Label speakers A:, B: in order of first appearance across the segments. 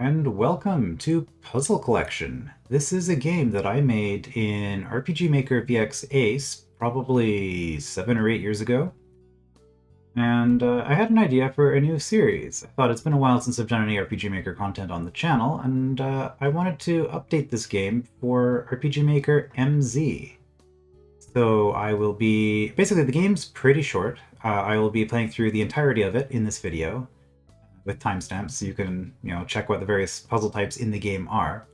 A: and welcome to Puzzle Collection. This is a game that I made in RPG Maker VX Ace probably 7 or 8 years ago. And I had an idea for a new series. I thought it's been a while since I've done any RPG Maker content on the channel, and I wanted to update this game for RPG Maker MZ. So I will be... Basically, the game's pretty short. I will be playing through the entirety of it in this video, with timestamps, so you can, check what the various puzzle types in the game are.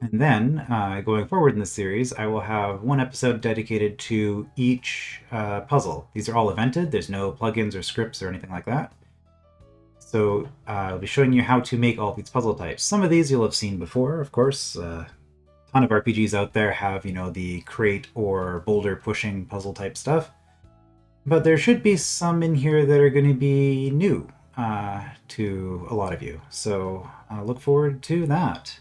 A: And then, going forward in this series, I will have one episode dedicated to each puzzle. These are all evented, there's no plugins or scripts or anything like that. So I'll be showing you how to make all these puzzle types. Some of these you'll have seen before, of course. A ton of RPGs out there have, the crate or boulder pushing puzzle type stuff. But there should be some in here that are going to be new to a lot of you. So I look forward to that.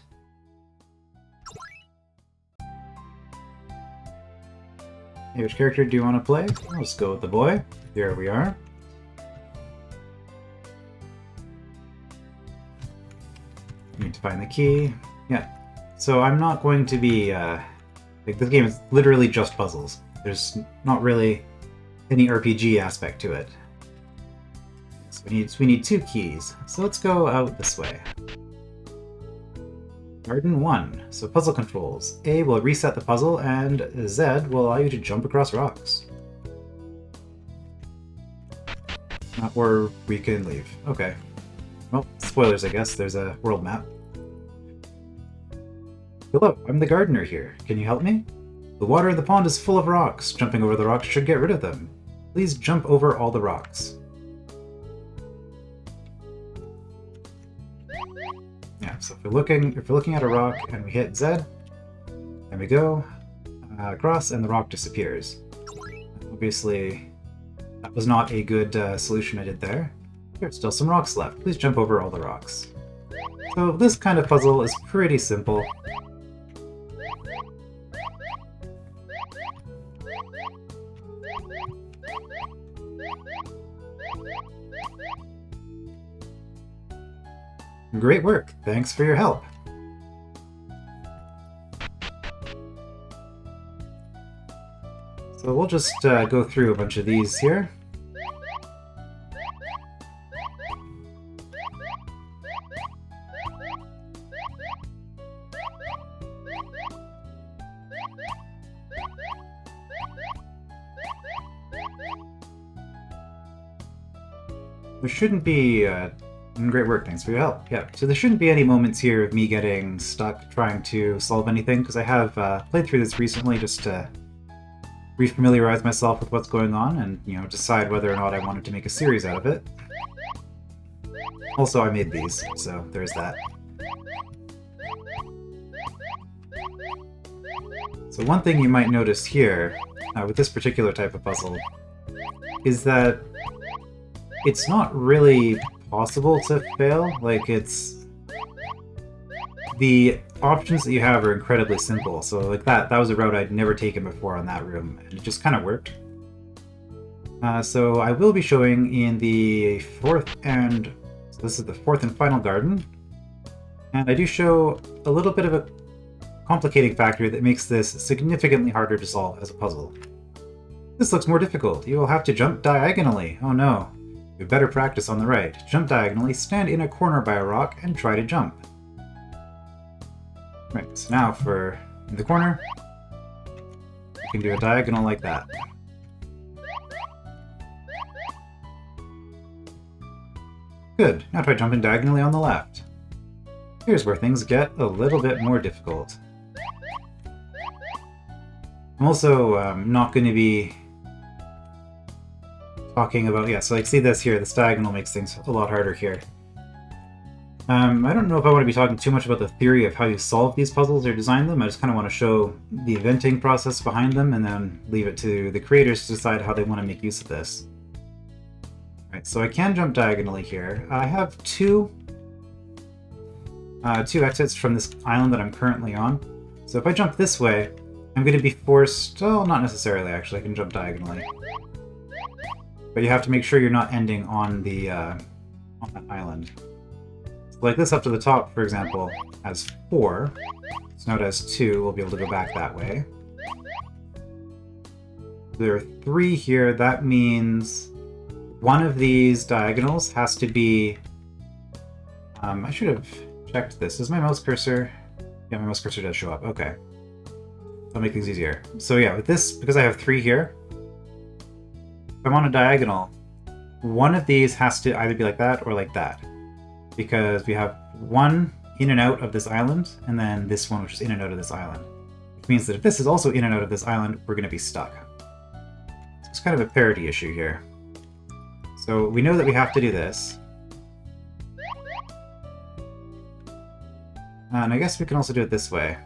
A: Hey, which character do you want to play? Let's go with the boy. Here we are. Need to find the key. Yeah. So I'm not going to be this game is literally just puzzles. There's not really any RPG aspect to it. So we need 2 keys. So let's go out this way. Garden 1. So puzzle controls. A will reset the puzzle, and Z will allow you to jump across rocks. Or we can leave. Okay. Well, spoilers, I guess. There's a world map. Hello, I'm the gardener here. Can you help me? The water in the pond is full of rocks. Jumping over the rocks should get rid of them. Please jump over all the rocks. Yeah, so if we're looking at a rock and we hit Z, and we go across and the rock disappears. Obviously, that was not a good solution I did there. There's still some rocks left. Please jump over all the rocks. So this kind of puzzle is pretty simple. Great work! Thanks for your help! So we'll just go through a bunch of these here. There shouldn't be... Great work, thanks for your help. Yeah, so there shouldn't be any moments here of me getting stuck trying to solve anything, because I have played through this recently just to refamiliarize myself with what's going on and, decide whether or not I wanted to make a series out of it. Also, I made these, so there's that. So one thing you might notice here, with this particular type of puzzle, is that it's not really possible to fail. Like, it's... The options that you have are incredibly simple, so like that was a route I'd never taken before on that room, and it just kind of worked. So I will be showing in the so this is the 4th and final garden, and I do show a little bit of a complicating factor that makes this significantly harder to solve as a puzzle. This looks more difficult. You will have to jump diagonally. Oh no. You better practice on the right. Jump diagonally, stand in a corner by a rock, and try to jump. Right, so now for in the corner, you can do a diagonal like that. Good, now try jumping diagonally on the left. Here's where things get a little bit more difficult. I'm also not going to be talking about, so like see this here, this diagonal makes things a lot harder here. I don't know if I want to be talking too much about the theory of how you solve these puzzles or design them. I just kind of want to show the inventing process behind them and then leave it to the creators to decide how they want to make use of this. Alright, so I can jump diagonally here. I have two exits from this island that I'm currently on. So if I jump this way, I'm going to be forced... Oh, not necessarily actually, I can jump diagonally. But you have to make sure you're not ending on the on that island. So like this up to the top, for example, has 4. So now it has 2. We'll be able to go back that way. There are 3 here. That means one of these diagonals has to be... I should have checked this. Is my mouse cursor... Yeah, my mouse cursor does show up. Okay. That'll make things easier. So yeah, with this, because I have 3 here, if I'm on a diagonal, one of these has to either be like that or like that. Because we have one in and out of this island, and then this one which is in and out of this island. Which means that if this is also in and out of this island, we're going to be stuck. So it's kind of a parity issue here. So we know that we have to do this. And I guess we can also do it this way.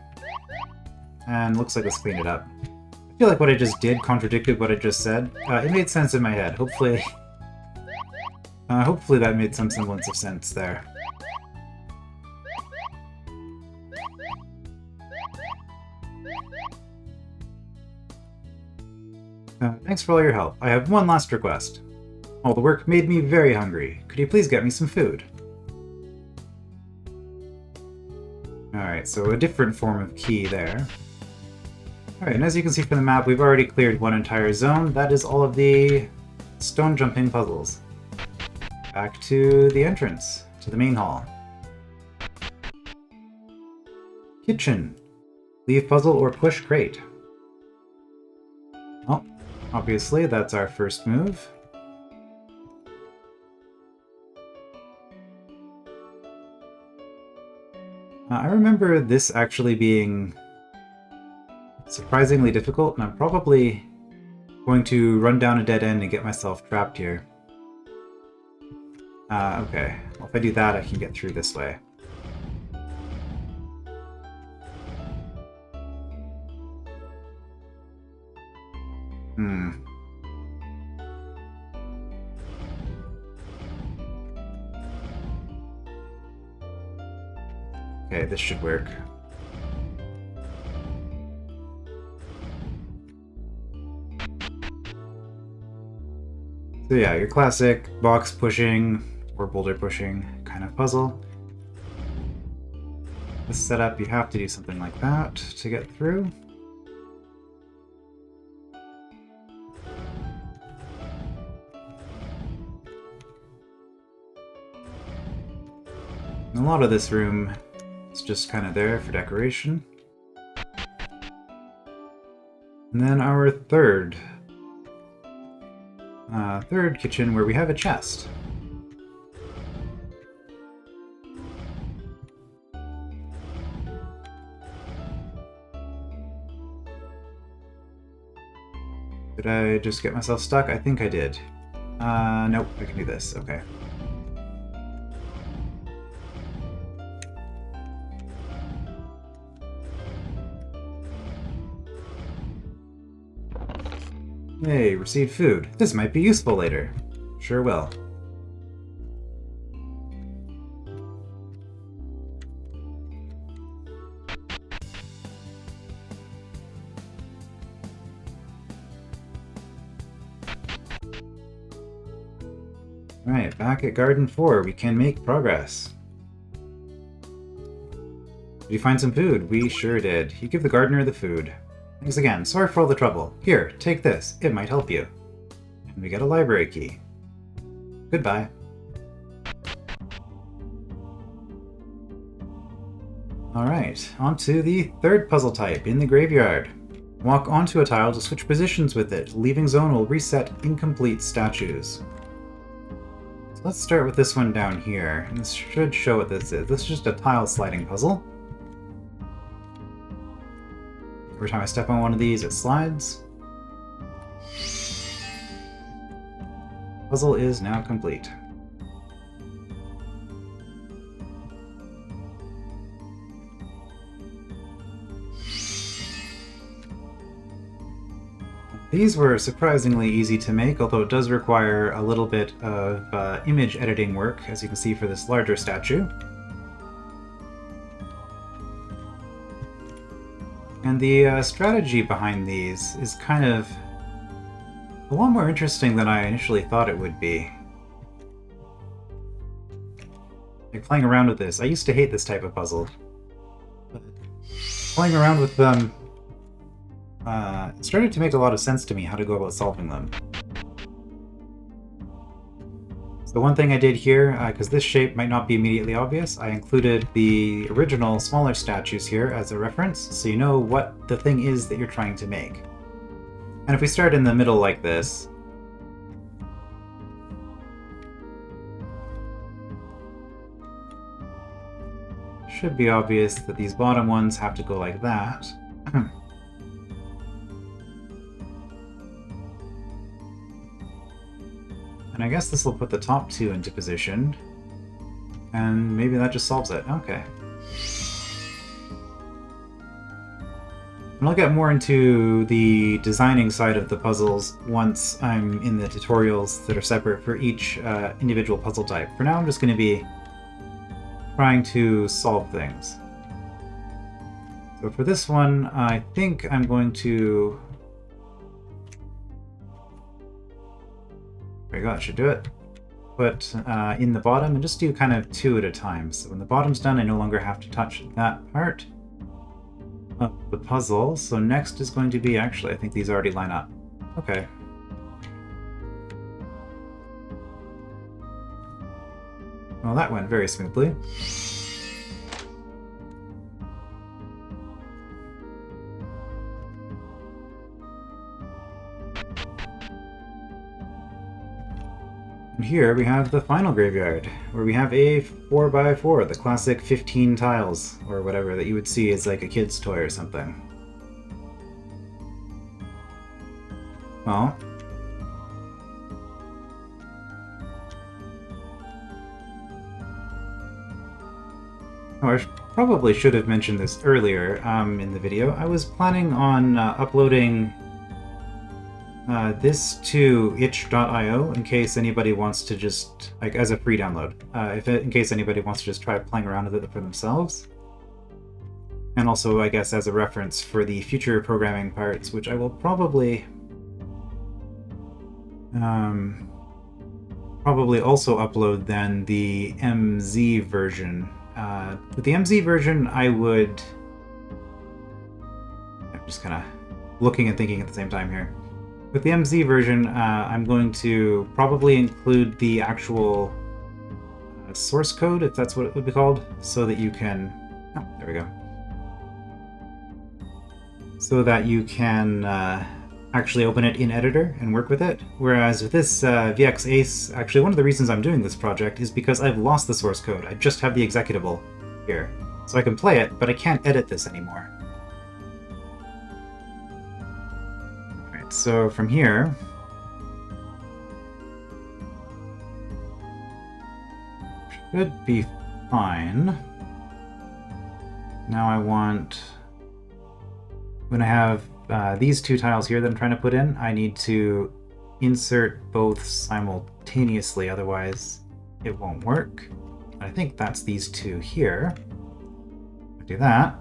A: And looks like let's clean it up. I feel like what I just did contradicted what I just said. It made sense in my head. Hopefully... hopefully that made some semblance of sense there. Thanks for all your help. I have one last request. All the work made me very hungry. Could you please get me some food? Alright, so a different form of key there. Alright, and as you can see from the map, we've already cleared one entire zone. That is all of the stone jumping puzzles. Back to the entrance, to the main hall. Kitchen. Leave puzzle or push crate. Well, obviously that's our first move. I remember this actually being surprisingly difficult, and I'm probably going to run down a dead end and get myself trapped here. Okay. Well, if I do that, I can get through this way. Okay, this should work. So yeah, your classic box pushing or boulder pushing kind of puzzle. This setup, you have to do something like that to get through. And a lot of this room is just kind of there for decoration. And then our third kitchen, where we have a chest. Did I just get myself stuck? I think I did. Nope, I can do this. Okay. Hey, received food. This might be useful later. Sure will. Alright, back at Garden 4, we can make progress. Did you find some food? We sure did. You give the gardener the food. Thanks again. Sorry for all the trouble. Here, take this. It might help you. And we get a library key. Goodbye. Alright, on to the third puzzle type, in the graveyard. Walk onto a tile to switch positions with it. Leaving zone will reset incomplete statues. So let's start with this one down here. And this should show what this is. This is just a tile sliding puzzle. Every time I step on one of these, it slides. Puzzle is now complete. These were surprisingly easy to make, although it does require a little bit of image editing work, as you can see for this larger statue. And the strategy behind these is kind of a lot more interesting than I initially thought it would be. Like playing around with this. I used to hate this type of puzzle. But playing around with them it started to make a lot of sense to me how to go about solving them. So one thing I did here, because this shape might not be immediately obvious, I included the original smaller statues here as a reference, so you know what the thing is that you're trying to make. And if we start in the middle like this, should be obvious that these bottom ones have to go like that. And I guess this will put the top two into position. And maybe that just solves it. Okay. And I'll get more into the designing side of the puzzles once I'm in the tutorials that are separate for each individual puzzle type. For now, I'm just going to be trying to solve things. So for this one, I think I'm going to... There we go, that should do it. Put in the bottom and just do kind of two at a time. So when the bottom's done, I no longer have to touch that part of the puzzle. So next is going to be, actually, I think these already line up. Okay. Well, that went very smoothly. And here we have the final graveyard, where we have a 4x4, the classic 15 tiles, or whatever that you would see as like a kid's toy or something. Well, I probably should have mentioned this earlier in the video. I was planning on uploading this to itch.io in case anybody wants to just, like, as a free download, in case anybody wants to just try playing around with it for themselves. And also, I guess, as a reference for the future programming parts, which I will probably also upload then the MZ version. With the MZ version, I'm just kind of looking and thinking at the same time here. With the MZ version, I'm going to probably include the actual source code, if that's what it would be called, so that you can... Oh, there we go. So that you can actually open it in Editor and work with it. Whereas with this VX Ace, actually one of the reasons I'm doing this project is because I've lost the source code. I just have the executable here. So I can play it, but I can't edit this anymore. Alright, so from here... should be fine. Now I want... when I have these two tiles here that I'm trying to put in, I need to insert both simultaneously, otherwise it won't work. I think that's these two here. I'll do that.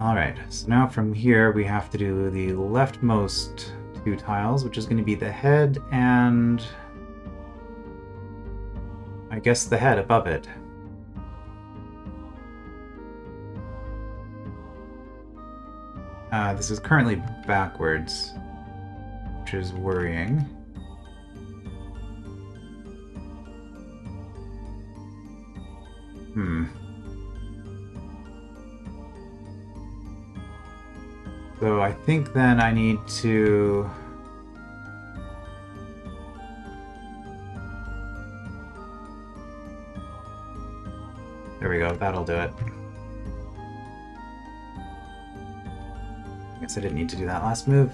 A: Alright, so now from here we have to do the leftmost two tiles, which is going to be the head and... I guess the head above it. This is currently backwards, which is worrying. So I think then I need to... There we go, that'll do it. I guess I didn't need to do that last move.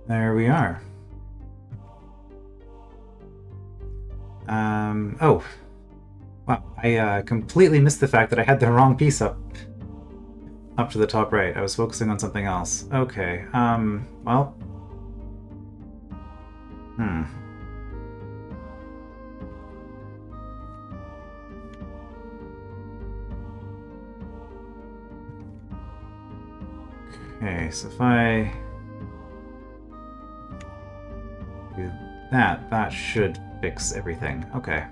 A: There we are. Oh. Wow, I completely missed the fact that I had the wrong piece up to the top right. I was focusing on something else. Okay, well... Okay, so if I... Do that. That should fix everything. Okay.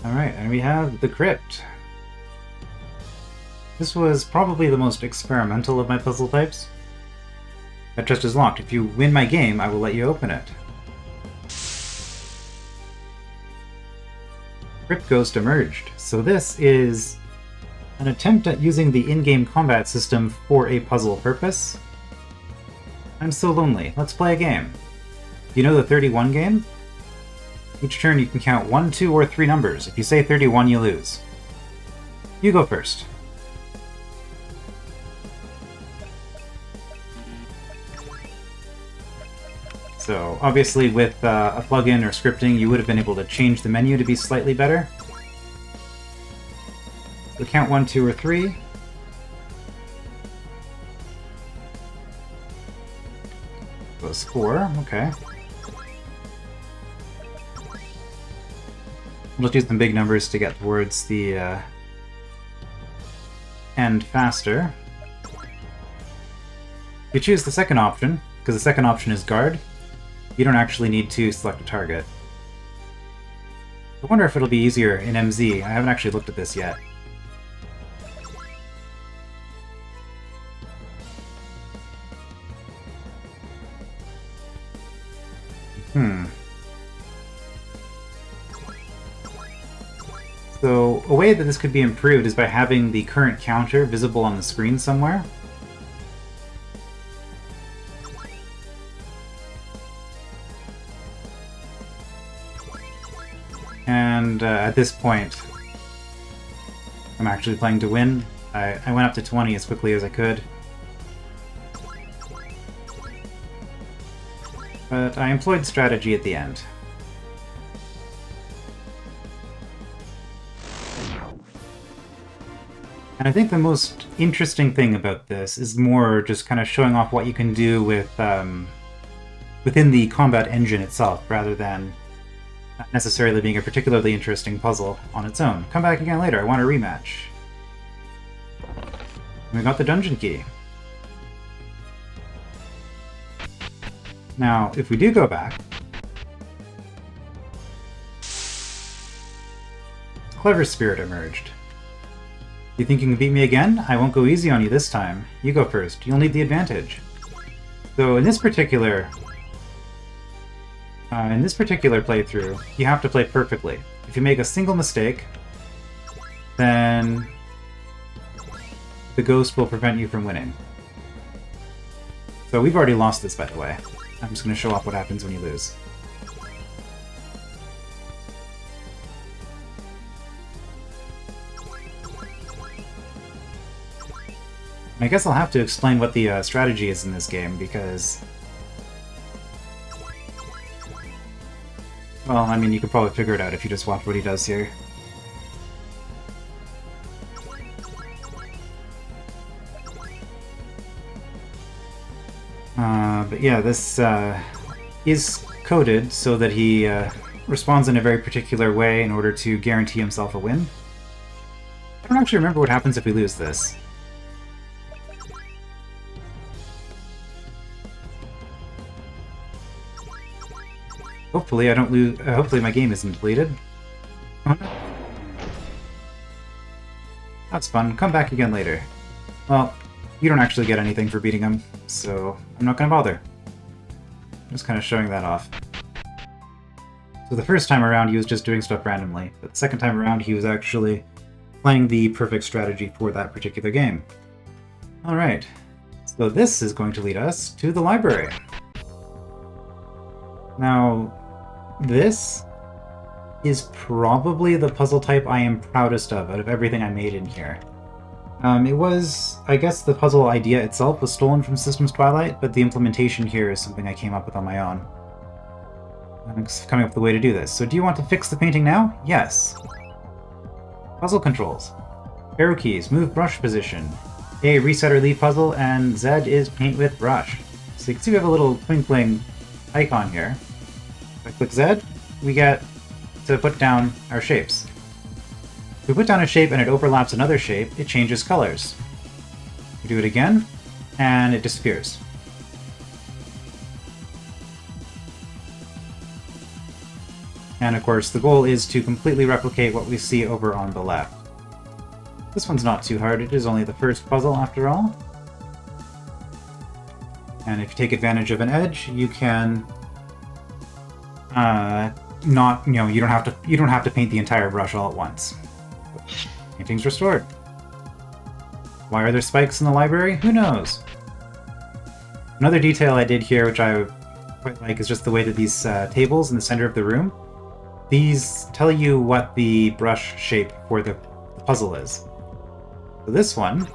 A: Alright, and we have the Crypt. This was probably the most experimental of my puzzle types. That chest is locked. If you win my game, I will let you open it. Crypt Ghost emerged. So this is an attempt at using the in-game combat system for a puzzle purpose. I'm so lonely. Let's play a game. You know the 31 game? Each turn you can count 1, 2, or 3 numbers. If you say 31, you lose. You go first. So, obviously with a plugin or scripting, you would have been able to change the menu to be slightly better. So count 1, 2, or 3. Goes 4, okay. We'll just use some big numbers to get towards the end faster. You choose the second option, because the second option is guard. You don't actually need to select a target. I wonder if it'll be easier in MZ. I haven't actually looked at this yet. So, a way that this could be improved is by having the current counter visible on the screen somewhere. And at this point, I'm actually playing to win. I went up to 20 as quickly as I could. But I employed strategy at the end. And I think the most interesting thing about this is more just kind of showing off what you can do with within the combat engine itself, rather than not necessarily being a particularly interesting puzzle on its own. Come back again later, I want a rematch. And we got the dungeon key. Now, if we do go back... Clever Spirit emerged. You think you can beat me again? I won't go easy on you this time. You go first. You'll need the advantage. So in this particular playthrough, you have to play perfectly. If you make a single mistake, then the ghost will prevent you from winning. So we've already lost this, by the way. I'm just going to show off what happens when you lose. I guess I'll have to explain what the strategy is in this game, because... Well, I mean, you could probably figure it out if you just watch what he does here. But yeah, this is coded so that he responds in a very particular way in order to guarantee himself a win. I don't actually remember what happens if we lose this. Hopefully I don't lose. Hopefully my game isn't deleted. Oh, no. That's fun. Come back again later. Well, you don't actually get anything for beating him, so I'm not gonna bother. I'm just kind of showing that off. So the first time around he was just doing stuff randomly, but the second time around he was actually playing the perfect strategy for that particular game. Alright, so this is going to lead us to the library. Now, this is probably the puzzle type I am proudest of out of everything I made in here. It was, I guess the puzzle idea itself was stolen from Systems Twilight, but the implementation here is something I came up with on my own. I'm just coming up with a way to do this. So do you want to fix the painting now? Yes. Puzzle controls. Arrow keys, move brush position. A, reset or leave puzzle, and Z is paint with brush. So you can see we have a little twinkling icon here. If I click Z, we get to put down our shapes. If we put down a shape and it overlaps another shape, it changes colors. We do it again, and it disappears. And of course, the goal is to completely replicate what we see over on the left. This one's not too hard, it is only the first puzzle after all. And if you take advantage of an edge, you can you don't have to paint the entire brush all at once. Painting's restored. Why are there spikes in the library? Who knows? Another detail I did here, which I quite like, is just the way that these tables in the center of the room, these tell you what the brush shape for the puzzle is. So this one,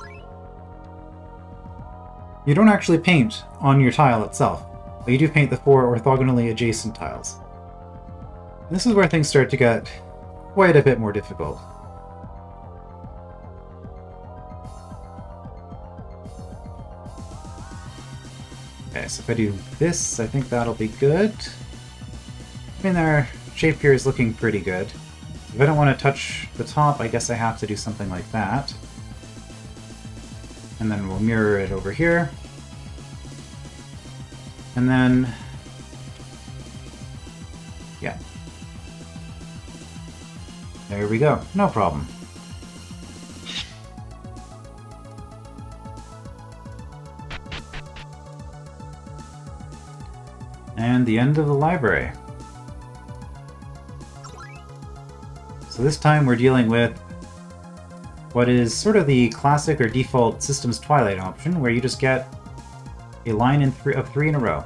A: you don't actually paint on your tile itself, but you do paint the 4 orthogonally adjacent tiles. And this is where things start to get quite a bit more difficult. Okay, so if I do this, I think that'll be good. I mean, our shape here is looking pretty good. If I don't want to touch the top, I guess I have to do something like that. And then we'll mirror it over here. And then... yeah. There we go. No problem. And the end of the library. So this time we're dealing with what is sort of the classic or default Systems Twilight option, where you just get a line of 3 in a row.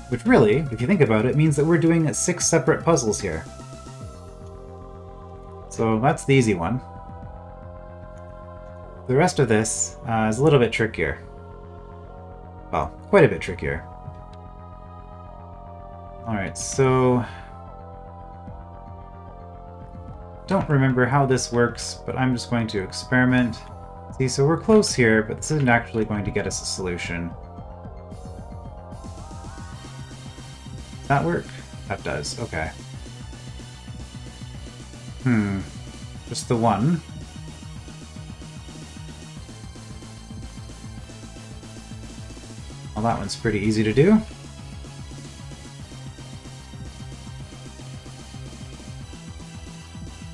A: Which really, if you think about it, means that we're doing 6 separate puzzles here. So that's the easy one. The rest of this is a little bit trickier. Well, quite a bit trickier. Alright, so... don't remember how this works, but I'm just going to experiment. See, so we're close here, but this isn't actually going to get us a solution. Does that work? That does, okay. Just the one. Well, that one's pretty easy to do.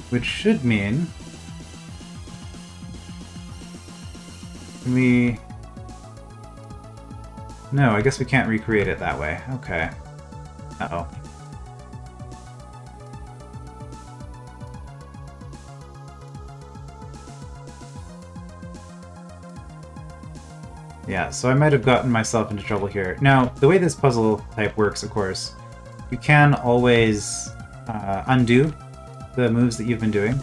A: Which should mean... we... no, I guess we can't recreate it that way. Okay. Uh-oh. Yeah, so I might have gotten myself into trouble here. Now, the way this puzzle type works, of course, you can always undo the moves that you've been doing,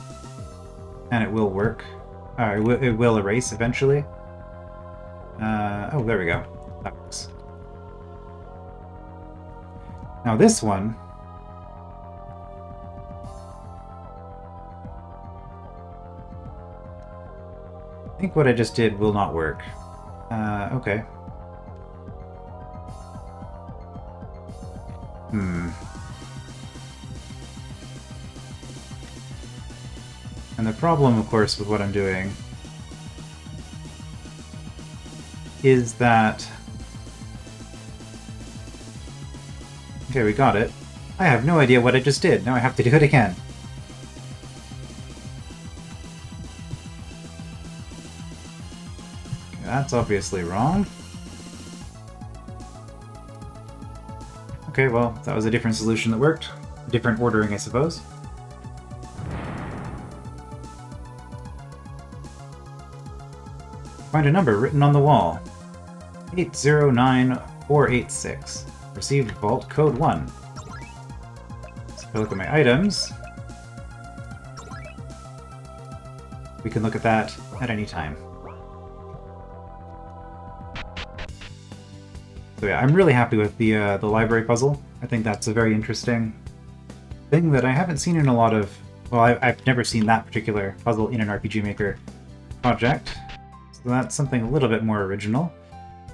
A: and it will work. It will erase eventually. Oh, there we go. That works. Now this one... I think what I just did will not work. Okay. And the problem, of course, with what I'm doing is that... okay, we got it. I have no idea what I just did. Now I have to do it again. Okay, that's obviously wrong. Okay, well, that was a different solution that worked. Different ordering, I suppose. Find a number written on the wall. 809486. Received Vault Code 1. So if I look at my items, we can look at that at any time. So yeah, I'm really happy with the library puzzle. I think that's a very interesting thing that I haven't seen in a lot of... well, I've never seen that particular puzzle in an RPG Maker project. So that's something a little bit more original.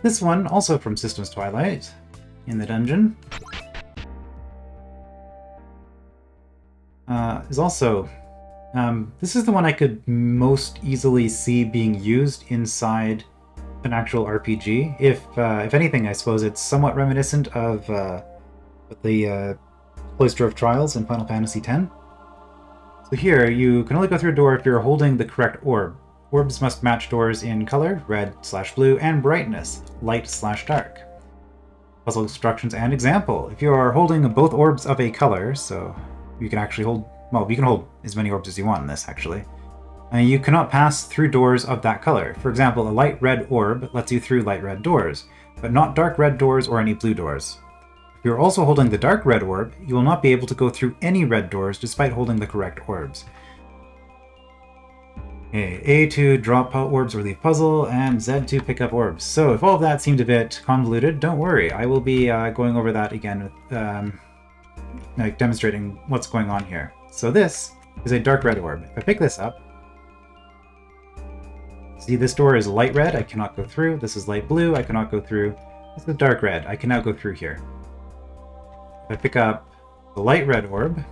A: This one, also from Systems Twilight, in the dungeon. is also... this is the one I could most easily see being used inside an actual RPG. If anything, I suppose it's somewhat reminiscent of the Cloister of Trials in Final Fantasy X. So here, you can only go through a door if you're holding the correct orb. Orbs must match doors in color, red/blue, and brightness, light/dark. Puzzle instructions and example. If you are holding both orbs of a color, so you can actually hold... Well, you can hold as many orbs as you want in this, actually. You cannot pass through doors of that color. For example, a light red orb lets you through light red doors, but not dark red doors or any blue doors. If you're also holding the dark red orb, you will not be able to go through any red doors despite holding the correct orbs. Okay, A to drop orbs or leave puzzle, and Z to pick up orbs. So if all of that seemed a bit convoluted, don't worry. I will be going over that again with demonstrating what's going on here. So this is a dark red orb. If I pick this up, see this door is light red, I cannot go through. This is light blue, I cannot go through. This is dark red, I can now go through here. If I pick up the light red orb,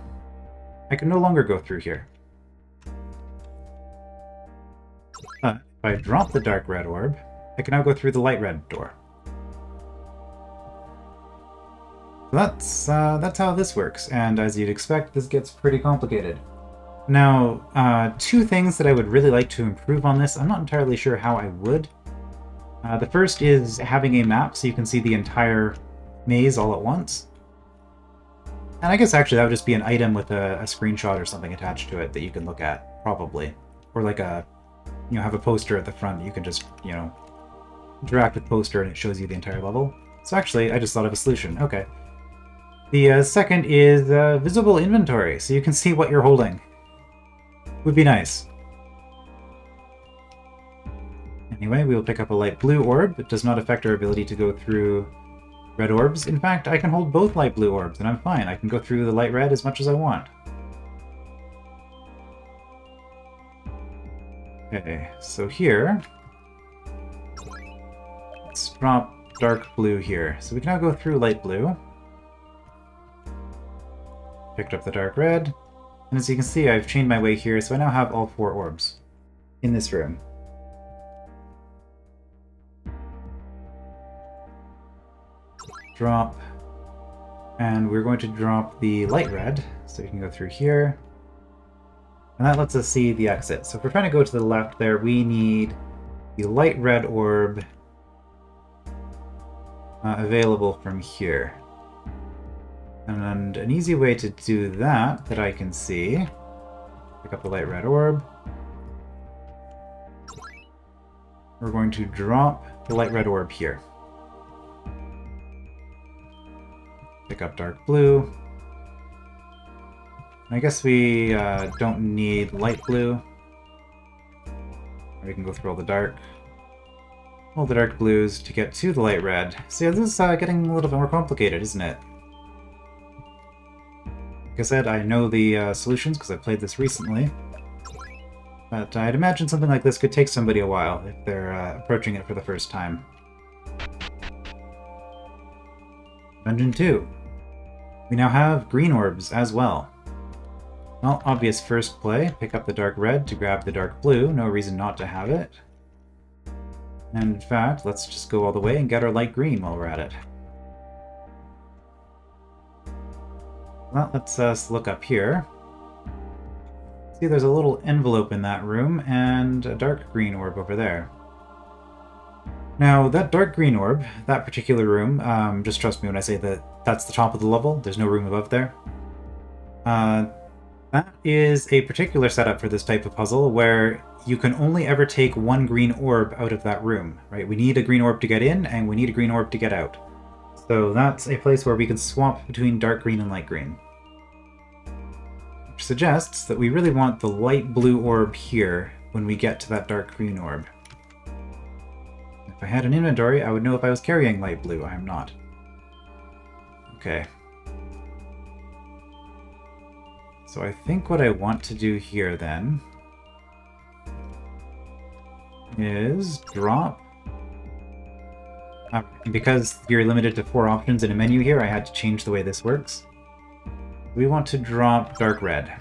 A: I can no longer go through here. If I drop the dark red orb, I can now go through the light red door. So that's how this works, and as you'd expect, this gets pretty complicated. Now, two things that I would really like to improve on this. I'm not entirely sure how I would. The first is having a map so you can see the entire maze all at once. And I guess actually that would just be an item with a screenshot or something attached to it that you can look at, probably. Or like have a poster at the front, you can just, interact with the poster and it shows you the entire level. So actually, I just thought of a solution. Okay. The second is visible inventory, so you can see what you're holding. Would be nice. Anyway, we will pick up a light blue orb. It does not affect our ability to go through red orbs. In fact, I can hold both light blue orbs, and I'm fine. I can go through the light red as much as I want. Okay, so here, let's drop dark blue here. So we can now go through light blue. Picked up the dark red. And as you can see, I've chained my way here, so I now have all 4 orbs in this room. Drop. And we're going to drop the light red, so we can go through here. And that lets us see the exit. So if we're trying to go to the left there, we need the light red orb available from here. And an easy way to do that I can see, pick up the light red orb. We're going to drop the light red orb here. Pick up dark blue. I guess we don't need light blue. We can go through all the dark blues to get to the light red. So yeah, this is getting a little bit more complicated, isn't it? Like I said, I know the solutions because I played this recently. But I'd imagine something like this could take somebody a while if they're approaching it for the first time. Dungeon 2. We now have green orbs as well. Well, obvious first play. Pick up the dark red to grab the dark blue. No reason not to have it. And in fact, let's just go all the way and get our light green while we're at it. Well, let's look up here. See, there's a little envelope in that room and a dark green orb over there. Now, that dark green orb, that particular room, just trust me when I say that that's the top of the level. There's no room above there. That is a particular setup for this type of puzzle where you can only ever take one green orb out of that room, right? We need a green orb to get in, and we need a green orb to get out. So that's a place where we can swap between dark green and light green. Which suggests that we really want the light blue orb here when we get to that dark green orb. If I had an inventory, I would know if I was carrying light blue. I am not. Okay. So I think what I want to do here then is drop. Because you're limited to 4 options in a menu here, I had to change the way this works. We want to drop dark red.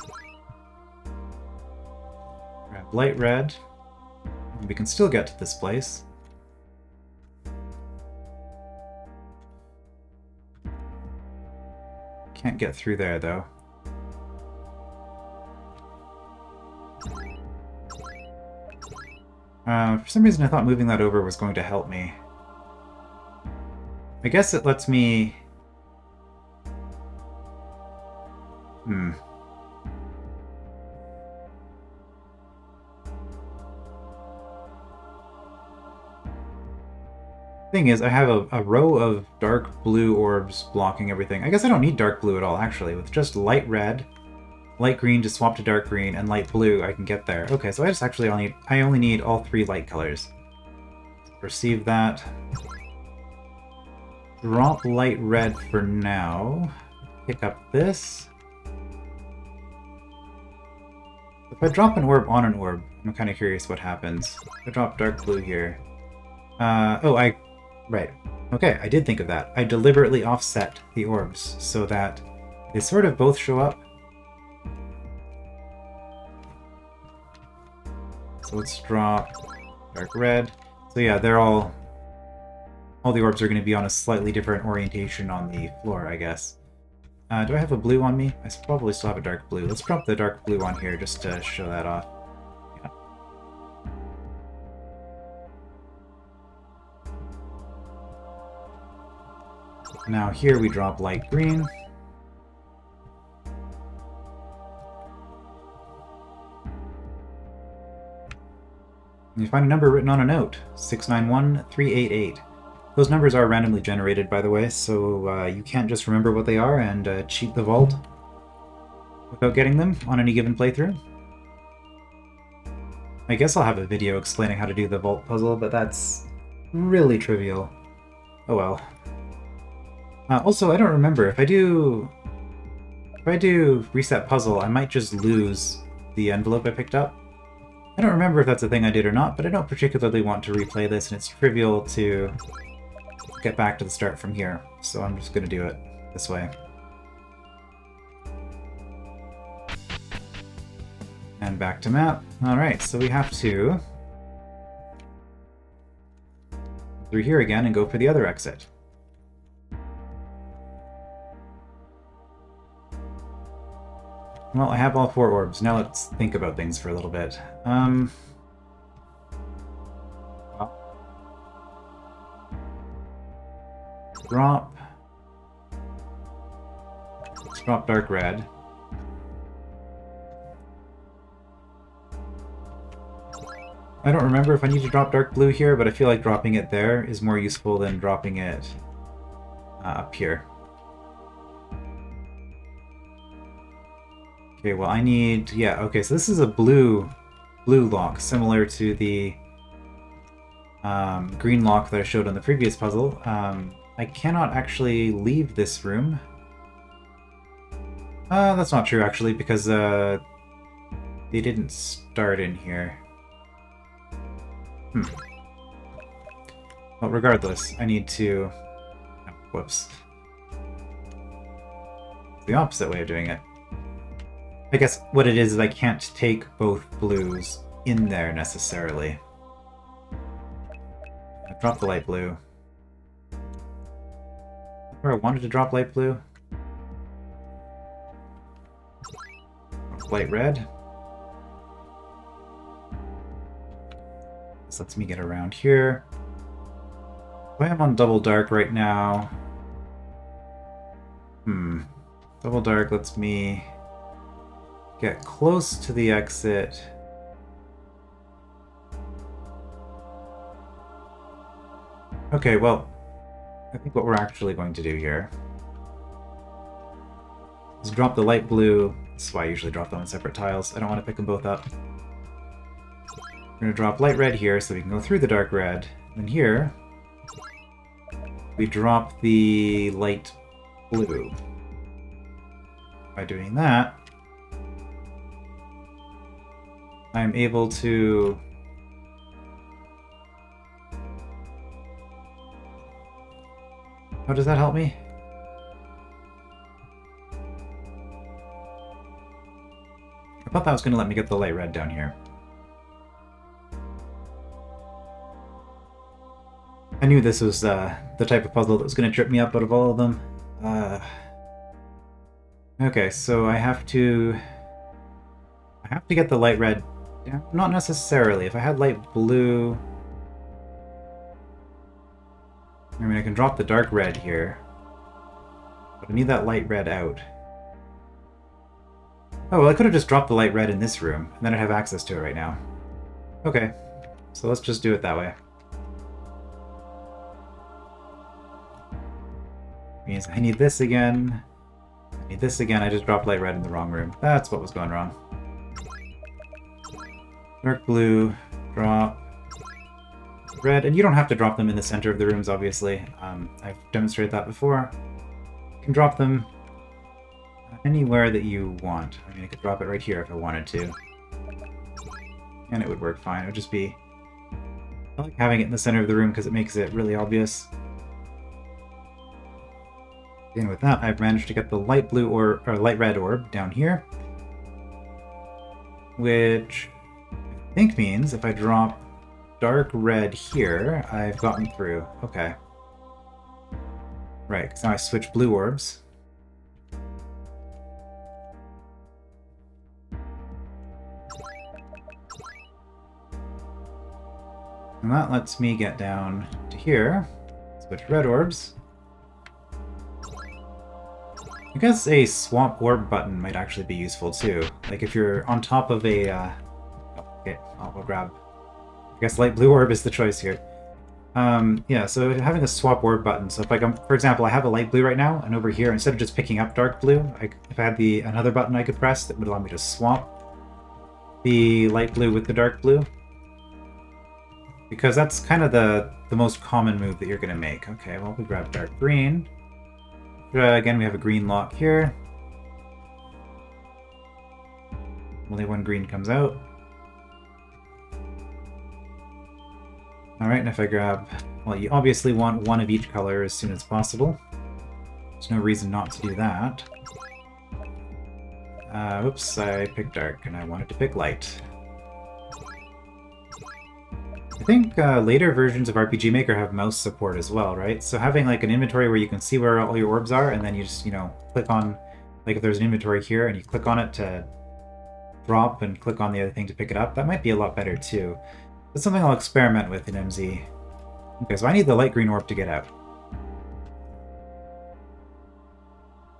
A: Grab light red. We can still get to this place. Can't get through there, though. For some reason I thought moving that over was going to help me. I guess it lets me... Thing is, I have a row of dark blue orbs blocking everything. I guess I don't need dark blue at all, actually. With just light red, light green to swap to dark green, and light blue, I can get there. Okay, so I only need all 3 light colors. Receive that. Drop light red for now. Pick up this. If I drop an orb on an orb, I'm kind of curious what happens. If I drop dark blue here. Right. Okay, I did think of that. I deliberately offset the orbs so that they sort of both show up. So let's drop dark red. So yeah, they're all the orbs are going to be on a slightly different orientation on the floor, I guess. Do I have a blue on me? I probably still have a dark blue. Let's drop the dark blue on here just to show that off. Yeah. Now here we drop light green. And you find a number written on a note, 691388. Those numbers are randomly generated, by the way, so you can't just remember what they are and cheat the vault without getting them on any given playthrough. I guess I'll have a video explaining how to do the vault puzzle, but that's really trivial. Oh well. Also, I don't remember. If I do reset puzzle, I might just lose the envelope I picked up. I don't remember if that's a thing I did or not, but I don't particularly want to replay this, and it's trivial to get back to the start from here, so I'm just going to do it this way. And back to map. Alright, so we have to through here again and go for the other exit. Well, I have all 4 orbs. Now let's think about things for a little bit. Let's drop dark red. I don't remember if I need to drop dark blue here, but I feel like dropping it there is more useful than dropping it up here. Okay, well I need... yeah, okay, so this is a blue lock, similar to the green lock that I showed on the previous puzzle. I cannot actually leave this room. That's not true, actually, because they didn't start in here. Well, regardless, I need to... oh, whoops. The opposite way of doing it. I guess what it is I can't take both blues in there necessarily. I dropped the light blue. Where I wanted to drop light blue. Light red. This lets me get around here. I am on double dark right now. Double dark lets me get close to the exit. Okay, well, I think what we're actually going to do here is drop the light blue. That's why I usually drop them on separate tiles. I don't want to pick them both up. We're going to drop light red here so we can go through the dark red. And here, we drop the light blue. By doing that, I'm able to... how does that help me? I thought that was going to let me get the light red down here. I knew this was the type of puzzle that was going to trip me up out of all of them. Okay, so I have to get the light red. Not necessarily. If I had light blue, I mean, I can drop the dark red here, but I need that light red out. Oh, well, I could have just dropped the light red in this room, and then I'd have access to it right now. Okay, so let's just do it that way. Means I need this again. I need this again. I just dropped light red in the wrong room. That's what was going wrong. Dark blue, drop red, and you don't have to drop them in the center of the rooms, obviously. I've demonstrated that before. You can drop them anywhere that you want. I mean, I could drop it right here if I wanted to. And it would work fine. It would just be... I like having it in the center of the room because it makes it really obvious. And with that, I've managed to get the light blue or light red orb down here. Which I think means if I drop dark red here, I've gotten through. Okay. Right, because now I switch blue orbs. And that lets me get down to here. Switch red orbs. I guess a swap orb button might actually be useful too. Like if you're on top of a... okay, I'll grab... I guess light blue orb is the choice here. Yeah, so having a swap orb button. So if for example, I have a light blue right now, and over here, instead of just picking up dark blue, if I had another button I could press that would allow me to swap the light blue with the dark blue. Because that's kind of the most common move that you're going to make. Okay, well, we grab dark green. Again, we have a green lock here. Only one green comes out. Alright, and if I grab... Well, you obviously want one of each color as soon as possible. There's no reason not to do that. Oops, I picked dark, and I wanted to pick light. I think later versions of RPG Maker have mouse support as well, right? So having like an inventory where you can see where all your orbs are, and then you just, click on, like if there's an inventory here, and you click on it to drop and click on the other thing to pick it up, that might be a lot better too. That's something I'll experiment with in MZ. Okay, so I need the light green orb to get out.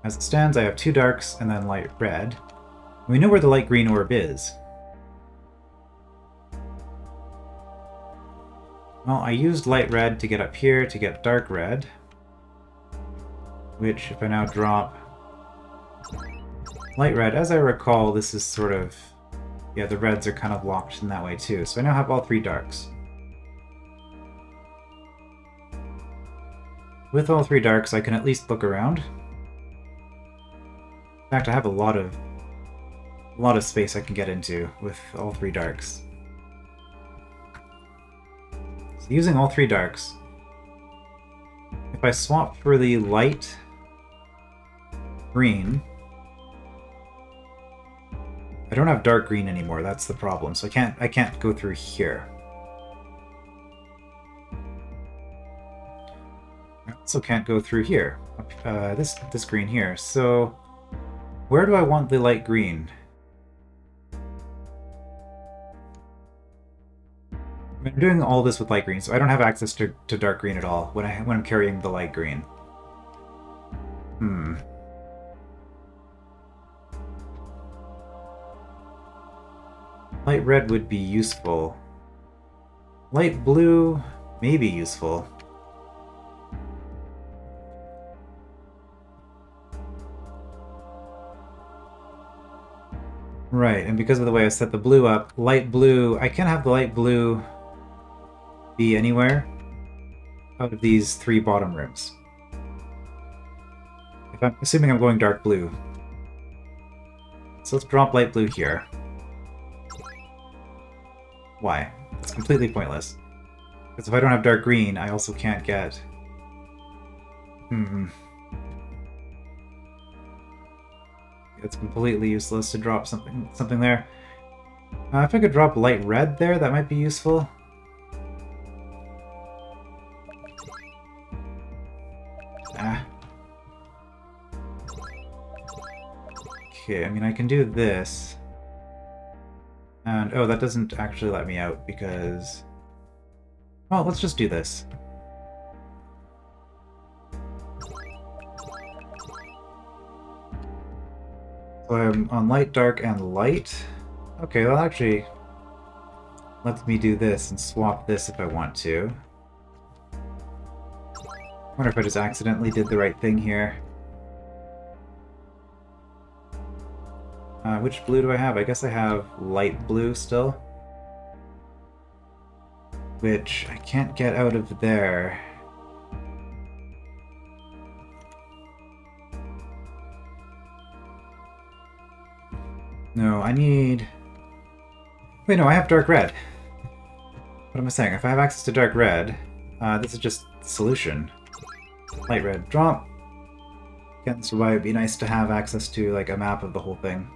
A: As it stands, I have two darks and then light red. We know where the light green orb is. Well, I used light red to get up here to get dark red. Which, if I now drop light red, as I recall, this is sort of... Yeah, the reds are kind of locked in that way too. So I now have all three darks. With all three darks, I can at least look around. In fact, I have a lot of space I can get into with all three darks. So using all three darks, if I swap for the light green, I don't have dark green anymore. That's the problem. So I can't go through here. I also can't go through here. This green here. So where do I want the light green? I'm doing all this with light green, so I don't have access to dark green at all when I'm carrying the light green. Light red would be useful. Light blue may be useful. Right, and because of the way I set the blue up, light blue, I can have the light blue be anywhere out of these three bottom rooms. If I'm assuming I'm going dark blue. So let's drop light blue here. Why? It's completely pointless. Because if I don't have dark green, I also can't get... it's completely useless to drop something there. If I could drop light red there, that might be useful. Ah. Okay, I mean, I can do this. And, oh, that doesn't actually let me out because... Well, let's just do this. So I'm on light, dark, and light. Okay, well, actually lets me do this and swap this if I want to. I wonder if I just accidentally did the right thing here. Which blue do I have? I guess I have light blue still. Which I can't get out of there. No, I need... Wait, no, I have dark red. What am I saying? If I have access to dark red, this is just the solution. Light red drop. Again, so why it'd be nice to have access to like a map of the whole thing.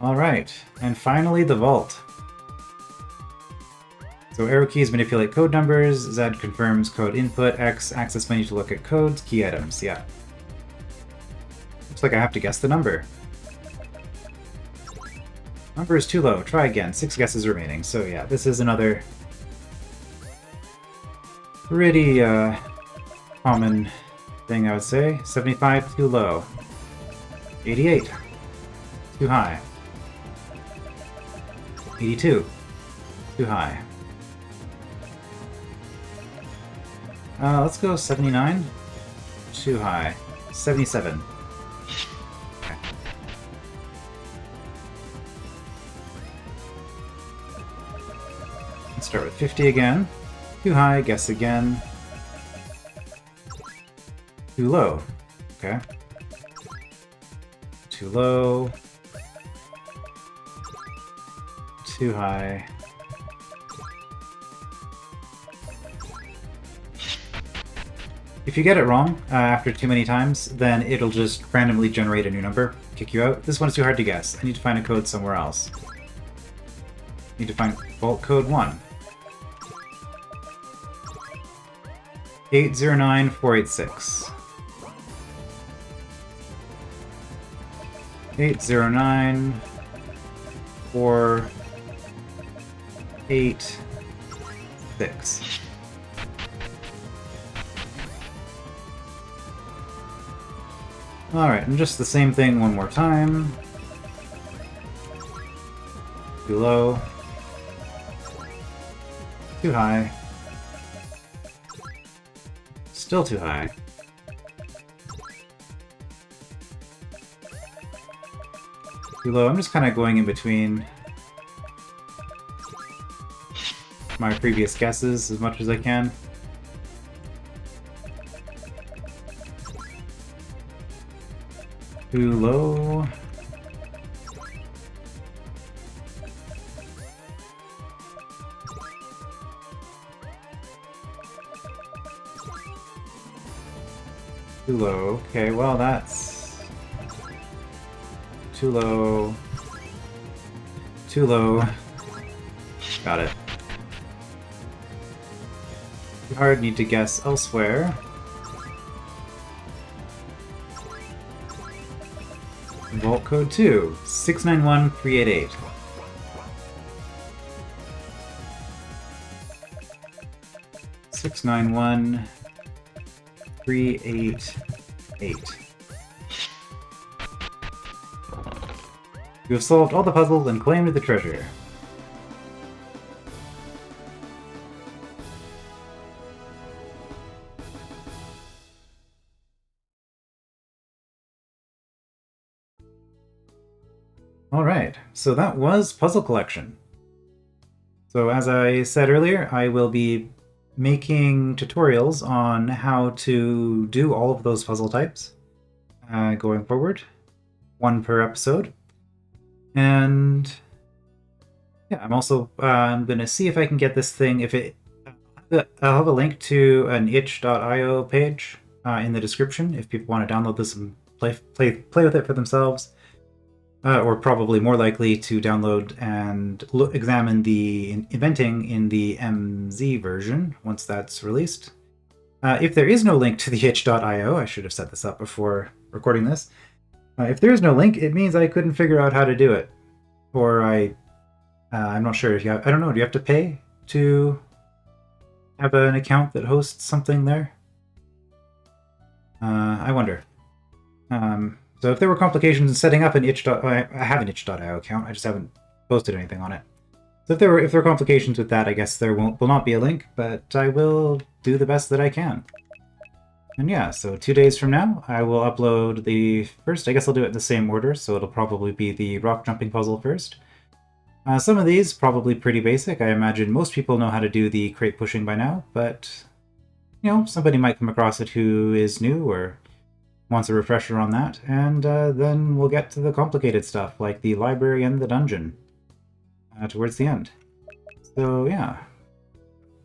A: Alright, and finally the vault. So arrow keys manipulate code numbers, Z confirms code input, X access menu to look at codes, key items, yeah. Looks like I have to guess the number. Number is too low, try again, 6 guesses remaining. So yeah, this is another pretty common thing I would say. 75, too low. 88, too high. 82, too high. Let's go 79, too high. 77. Okay. Let's start with 50 again. Too high, guess again. Too low. Okay. Too low. Too high. If you get it wrong after too many times, then it'll just randomly generate a new number, kick you out. This one's too hard to guess. I need to find a code somewhere else. I need to find vault code 1. 809486. 809486. Alright, and just the same thing one more time. Too low. Too high. Still too high. Too low. I'm just kind of going in between my previous guesses as much as I can. Too low. Too low. Okay, well that's too low. Too low. Got it. Too hard, need to guess elsewhere. Vault code 2, 691388. Six nine one 388. You have solved all the puzzles and claimed the treasure. Alright, so that was Puzzle Collection. So as I said earlier, I will be making tutorials on how to do all of those puzzle types going forward. One per episode. And yeah, I'm also I'm going to see if I can get this thing, I'll have a link to an itch.io page in the description if people want to download this and play with it for themselves, or probably more likely to download and examine the inventing in the MZ version once that's released. If there is no link to the itch.io, I should have set this up before recording this. If there is no link, it means I couldn't figure out how to do it, or I'm not sure if you have. I don't know. Do you have to pay to have an account that hosts something there? I wonder. So if there were complications in setting up an I have an itch.io account. I just haven't posted anything on it. So if there are complications with that, I guess there will not be a link, but I will do the best that I can. And yeah, so 2 days from now, I will upload the first. I guess I'll do it in the same order, so it'll probably be the rock jumping puzzle first. Some of these probably pretty basic. I imagine most people know how to do the crate pushing by now, but you know, somebody might come across it who is new or wants a refresher on that, and then we'll get to the complicated stuff like the library and the dungeon towards the end. So yeah,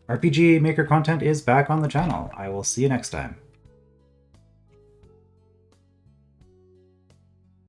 A: RPG Maker content is back on the channel. I will see you next time.